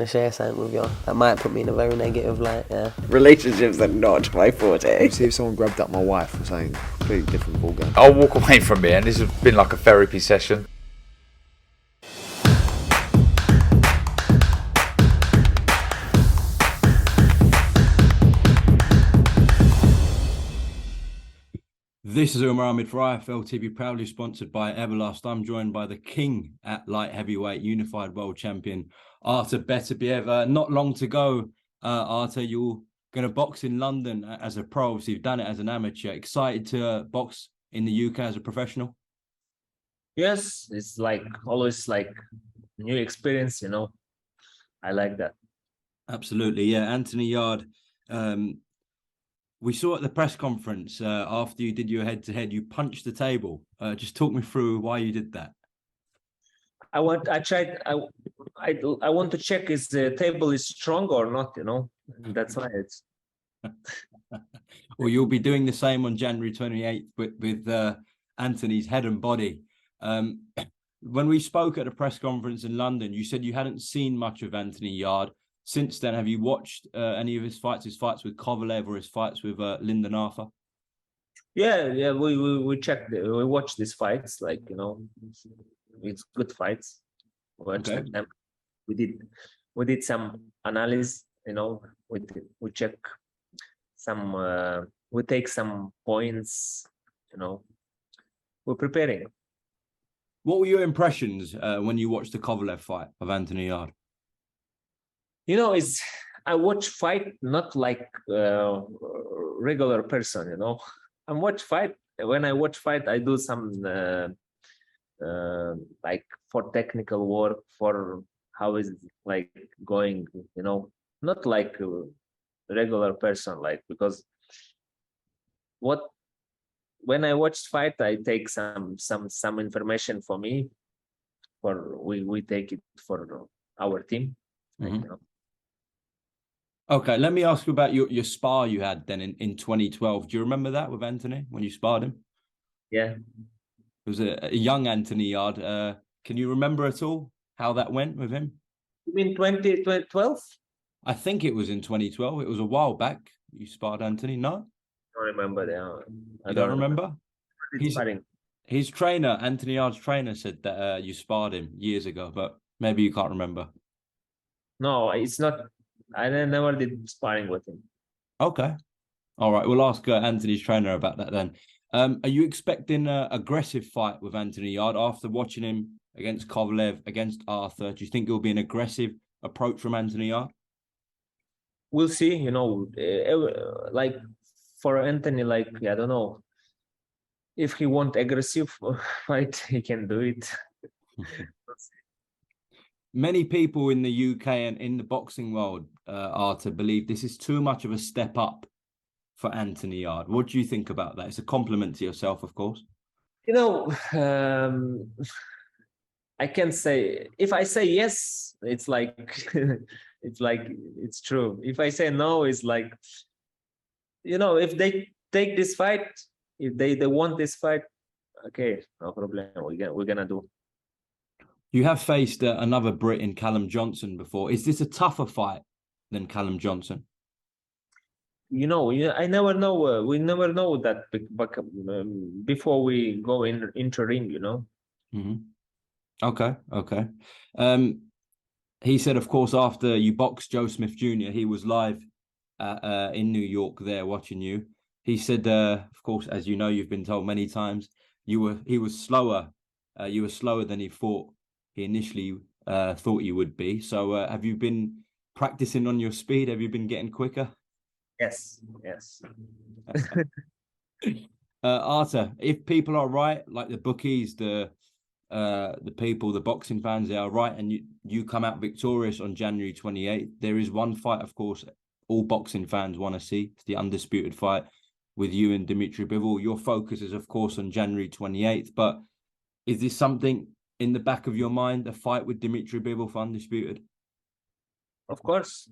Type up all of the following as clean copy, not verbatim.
to share something with you. That might put me in a very negative light, yeah. Relationships are not my forte. See if someone grabbed up my wife or something completely different ballgame. I'll walk away from here, and this has been like a therapy session. This is Umar Ahmed for IFL TV, proudly sponsored by Everlast. I'm joined by the king at light heavyweight, unified world champion, Artur Beterbiev. Not long to go, Artur. You're going to box in London as a pro. Obviously, you've done it as an amateur. Excited to box in the UK as a professional? Yes, it's like always like new experience, I like that. Absolutely, yeah. Anthony Yarde. We saw at the press conference after you did your head-to-head, you punched the table. Just talk me through why you did that. I want to check if the table is strong or not. That's why it's. Well, you'll be doing the same on January 28th with Anthony's head and body. When we spoke at a press conference in London, you said you hadn't seen much of Anthony Yarde. Since then, have you watched any of his fights with Kovalev or his fights with Lyndon Arthur? Yeah, we checked, we watched these fights, it's good fights. We watched them. We did some analysis, we check some, we take some points, we're preparing. What were your impressions when you watched the Kovalev fight of Anthony Yarde? I watch fight not like regular person, When I watch fight, I do some like for technical work, for how is it like going, not like a regular person, because when I watch fight, I take some information for me, we take it for our team. Mm-hmm. Okay, let me ask you about your spar you had then in 2012. Do you remember that with Anthony when you sparred him? Yeah. It was a young Anthony Yarde. Can you remember at all how that went with him? You mean 2012? I think it was in 2012. It was a while back. You sparred Anthony, no? I don't remember that. You don't remember? His trainer, Anthony Yarde's trainer, said that you sparred him years ago, but maybe you can't remember. No, it's not. I never did sparring with him. Okay. All right. We'll ask Anthony's trainer about that then. Are you expecting an aggressive fight with Anthony Yarde after watching him against Kovalev, against Arthur? Do you think it will be an aggressive approach from Anthony Yarde? We'll see. Like for Anthony, I don't know. If he wants aggressive fight, he can do it. Many people in the UK and in the boxing world are to believe this is too much of a step up for Anthony Yarde. What do you think about that? It's a compliment to yourself, of course. I can say, if I say yes, it's like it's true. If I say no, it's like, if they take this fight, if they want this fight, okay, no problem. We're gonna do. You have faced another Brit in Callum Johnson before. Is this a tougher fight than Callum Johnson? I never know. We never know that before we go into ring. Mm-hmm. Okay. He said, of course, after you boxed Joe Smith Jr., he was live in New York there watching you. He said, of course, as you know, you've been told many times, he was slower. You were slower than he initially thought you would be. So have you been practicing on your speed? Have you been getting quicker? Yes. Artur, if people are right, like the bookies, the people, the boxing fans, they are right, and you come out victorious on January 28th, there is one fight, of course, all boxing fans want to see. It's the undisputed fight with you and Dimitri Bivol. Your focus is, of course, on January 28th, but is this something in the back of your mind, a fight with Dimitri Bivol for undisputed? Of course.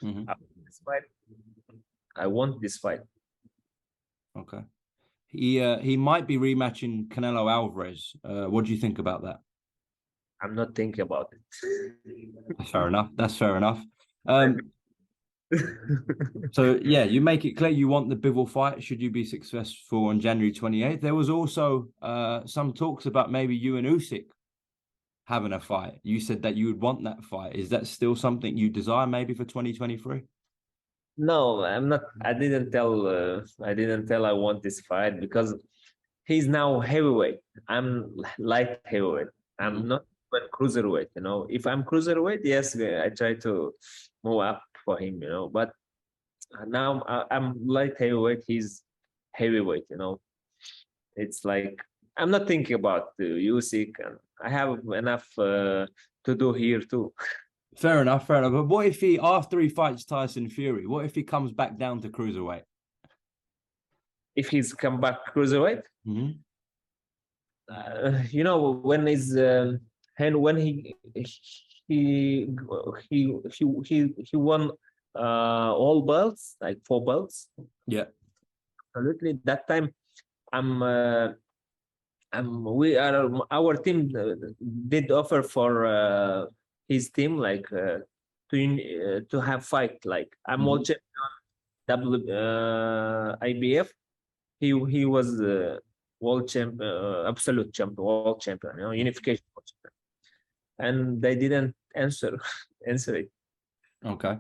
Mm-hmm. I want this fight. Okay. He might be rematching Canelo Alvarez. What do you think about that? I'm not thinking about it. That's fair enough. That's fair enough. So yeah, you make it clear you want the Bivol fight should you be successful on January 28th. There was also some talks about maybe you and Usyk having a fight. You said that you would want that fight. Is that still something you desire maybe for 2023? No, I'm not. I didn't tell. I didn't tell I want this fight because he's now heavyweight. I'm light heavyweight. I'm not even cruiserweight. You know, if I'm cruiserweight, yes, I try to move up for him. You know, but now I'm light heavyweight. He's heavyweight. You know, it's like I'm not thinking about Usyk, and I have enough to do here too. Fair enough, fair enough. But what if he, after he fights Tyson Fury, what if he comes back down to cruiserweight? If he's come back cruiserweight, you know, when he's and when he won all belts, like 4 belts. Yeah, Absolutely. That time, our team did offer for his team like to have fight. Like I'm world champion, IBF. He was world champion, absolute champion, world champion. You know, unification world champion. And they didn't answer it. okay.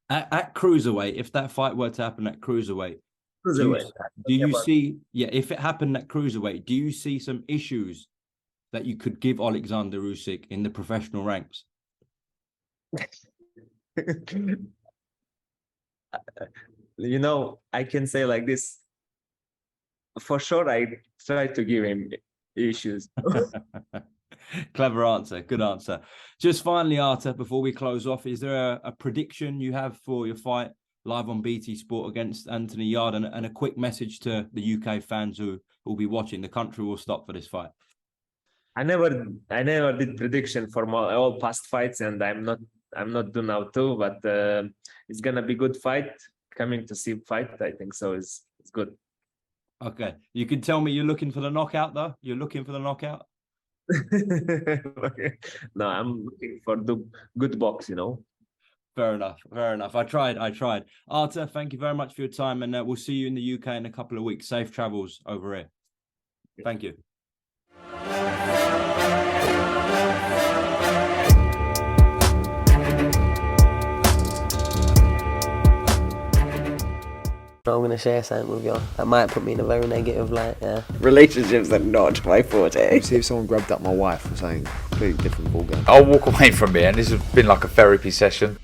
At cruiserweight, if that fight were to happen at cruiserweight, do you see, if it happened at cruiserweight, do you see some issues that you could give Alexander Usyk in the professional ranks? You know, I can say like this. For sure, I try to give him issues. Clever answer. Good answer. Just finally, Artur, before we close off, is there a prediction you have for your fight live on BT Sport against Anthony Yarde, and a quick message to the UK fans who will be watching? The country will stop for this fight. I never did prediction for all past fights, and I'm not doing now too. But it's gonna be good fight. Coming to see fight, I think so. It's good. Okay, you can tell me you're looking for the knockout, though. You're looking for the knockout. Okay. No, I'm looking for the good box. You know. Fair enough. Fair enough. I tried. Artur, thank you very much for your time, and we'll see you in the UK in a couple of weeks. Safe travels over here. Thank you. I'm going to share something with you. That might put me in a very negative light, yeah. Relationships are not my forte. See if someone grabbed up my wife or something, completely different ballgame. I'll walk away from it, and this has been like a therapy session.